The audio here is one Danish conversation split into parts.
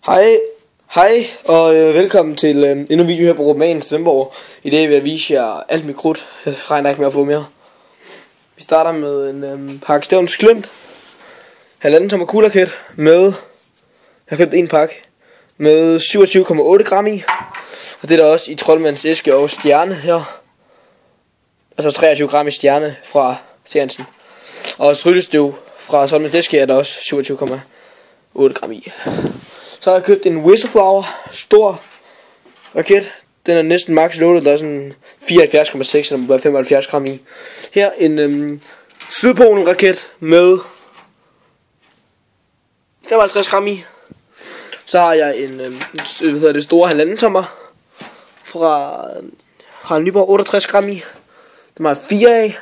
Hej og velkommen til endnu en video her på Roman Svendborg. I dag vil jeg vise jer alt mit krudt. Jeg regner ikke med at få mere. Vi starter med en pakke Stevns Glimt 1,5 tommer Cola-kit med, jeg har købt en pakke med 27,8 gram i. Og det er der også i Troldmands æske og stjerne her. Altså 23 gram i stjerne fra Seansen. Og tryllestøv fra Troldmands æske er der også 27,8 gram i. Så har jeg købt en Whistleflower stor raket. Den er næsten max loaded. Der er sådan 74,6 eller 75 gram i. Her en Sydpolen raket med 55 gram i. Så har jeg en store 1,5 tommer fra Nyborg, 68 gram i. Den har 4 af.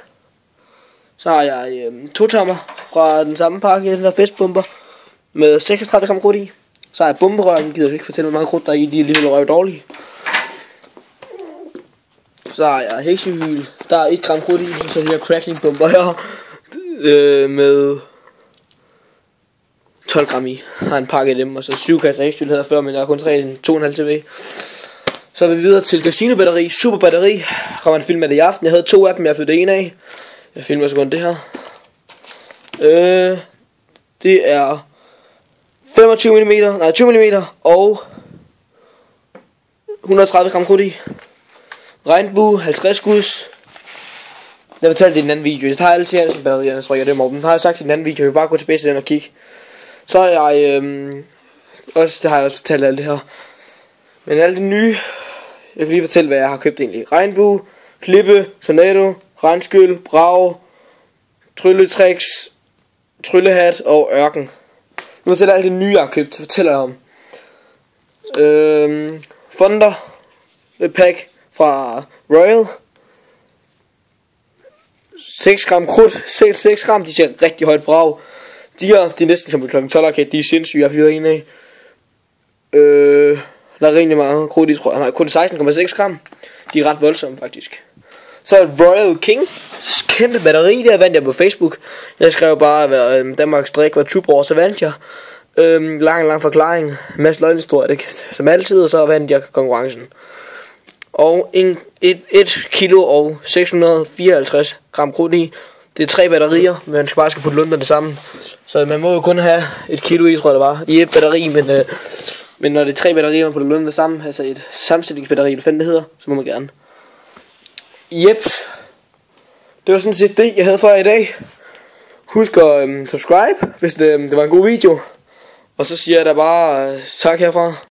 Så har jeg 2 tommer fra den samme pakke, den der festbomber med 36 gram krudt i. Så har jeg bomberør, den gider jeg ikke fortælle, hvor mange krudt der er i, de er lige røv dårlige. Så har jeg heksehyl, der er 1 gram krudt i, og så de her crackling bomber her med 12 gram i. Jeg har en pakke af dem, og så 7 kasser heksehyl havde før, men jeg har kun 2,5 tilbage. Så er vi videre til casino batteri, super batteri. Kommer en film med det i aften, jeg havde 2 af dem, jeg har fået det ene af. Jeg filmer så kun det her. Det er 20 mm og 130 gram krudt i. Regnbue 50 skuds. Jeg fortalte det i en anden video. Jeg tager alle til batterierne, så rykker dem over. Den har jeg sagt i en anden video. Jeg vil bare gå tilbage til den og kigge. Så har jeg også, det har jeg også fortalt alt det her. Men alt det nye, jeg kan lige fortælle hvad jeg har købt egentlig. Regnbue, klippe, tornado, regnskyld, brag, trylletricks, tryllehat og ørken. Nu fortæller jeg alt det nye jeg har købt, det fortæller jeg om. Fonder, et pack fra Royal. 6 gram krudt, 6 gram, de ser rigtig højt brag. De her, de er næsten som kl. 12 raket, de er sindssyge, jeg har fyret en af. Der er rigtig meget krudt i, tror jeg. Nej, kun 16,6 gram. De er ret voldsomme faktisk. Så er Royal King, kæmpe batteri, der vandt jeg på Facebook. Jeg skrev bare, at Danmarks drik var Tuborg, så vandt jeg. Lang forklaring, en masse løgnhistorie, som altid, og så vandt jeg konkurrencen. Og 1 kilo og 654 gram krudt i. Det er 3 batterier, men man skal bare putte lunderne sammen. Så man må jo kun have 1 kilo i, tror jeg det var, i et batteri, men når det er 3 batterier, man putter lunderne sammen, altså et sammensætningsbatteri, hvad fanden det hedder, så må man gerne. Jeps. Det var sådan set det, jeg havde for jer i dag. Husk at subscribe, hvis det var en god video. Og så siger jeg da bare tak herfra.